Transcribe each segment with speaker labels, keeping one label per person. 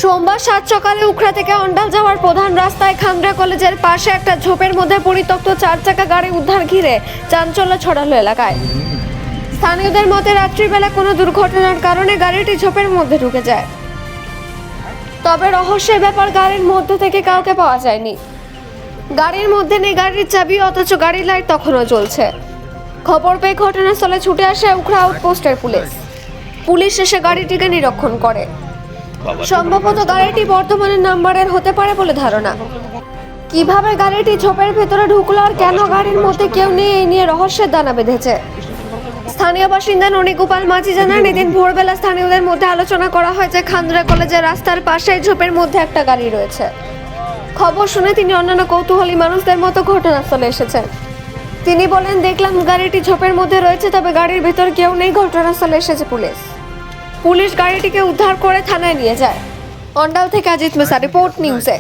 Speaker 1: সোমবার 7 সকালে উখড়া থেকে অন্ডাল যাওয়ার প্রধান রাস্তায় খান্দ্রা কলেজের পাশে একটা ঝোপের মধ্যে পরিত্যক্ত 4 চাকা গাড়ি উদ্ধার ঘিরে চাঞ্চল্য ছড়ালো এলাকায়। স্থানীয়দের মতে রাত্রিবেলা কোনো দুর্ঘটনার কারণে গাড়িটি ঝোপের মধ্যে ঢুকে যায়। তবে রহস্যের ব্যাপার, গাড়ির মধ্যে থেকে কাউকে পাওয়া যায়নি। গাড়ির মধ্যে নেই গাড়ির চাবি, অথচ গাড়ির লাইট তখনও জ্বলছে। খবর পেয়ে ঘটনাস্থলে ছুটে আসে উখড়া আউটপোস্টের পুলিশ এসে গাড়িটিকে নিরীক্ষণ করে। সম্ভবত গাড়িটি বর্ধমানের নাম্বারের হতে পারে বলে ধারণা। কিভাবে গাড়িটি ঝোপের ভেতরে ঢুকলো আর কেন গাড়ির মধ্যে কেউ নেই, এই নিয়ে রহস্যের দানা বেঁধেছে। স্থানীয় বাসিন্দা ননীগোপাল মাঝি জানান, এদিন ভোরবেলা স্থানীয়দের মধ্যে আলোচনা করা হয় যে খান্দ্রা কলেজের রাস্তার পাশে ঝোপের মধ্যে একটা গাড়ি রয়েছে। খবর শুনে তিনি অন্যান্য কৌতূহলী মানুষদের মতো ঘটনাস্থলে এসেছেন। তিনি বলেন, দেখলাম গাড়িটি ঝোপের মধ্যে রয়েছে, তবে গাড়ির ভেতর কেউ নেই। ঘটনাস্থলে এসেছে পুলিশ গাড়িটিকে উদ্ধার করে থানায় নিয়ে যায়। অন্ডাল থেকে অজিত মেসা, রিপোর্ট নিউজে।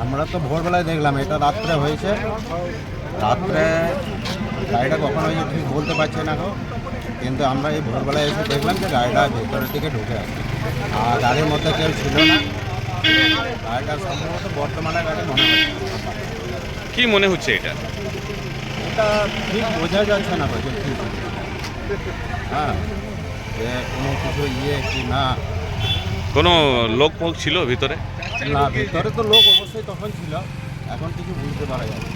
Speaker 2: আমরা তো ভোরবেলায় দেখলাম, এটা রাত্রে হয়েছে। রাত্রে গাড়িটা কখন হয়েছে ঠিক বলতে পারছি না গো, কিন্তু আমরা এই ভোরবেলায় এসে দেখলাম যে গাড়িটা ভেতরের দিকে ঢুকে আছে আর গাড়ির মধ্যে কেউ ছিল না। গাড়িটা সম্ভবত বর্তমানে গাড়ি মনে হচ্ছে।
Speaker 3: কি মনে হচ্ছে এটা?
Speaker 2: এটা ঠিক বোঝা যাচ্ছে না গো যে কী, হ্যাঁ, যে কোনো কিছু কি না।
Speaker 3: কোনো লোক ফোক ছিল ভিতরে?
Speaker 2: না, ভিতরে তো লোক অবশ্যই তখন ছিল, এখন কিছু বুঝতে পারা যায় না।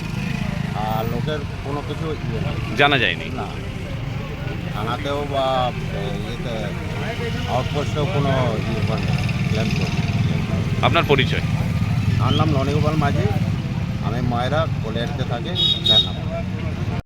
Speaker 2: আর লোকের কোনো কিছু
Speaker 3: জানা যায়নি
Speaker 2: না, থানাতেও বা ইয়েতে আউটপোস্টেও কোনো ক্লেম করি।
Speaker 3: আপনার পরিচয়?
Speaker 2: আমার নাম ননীগোপাল মাঝি, আমি ময়রা কলিয়ারিতে থাকি, 4 নম্বর।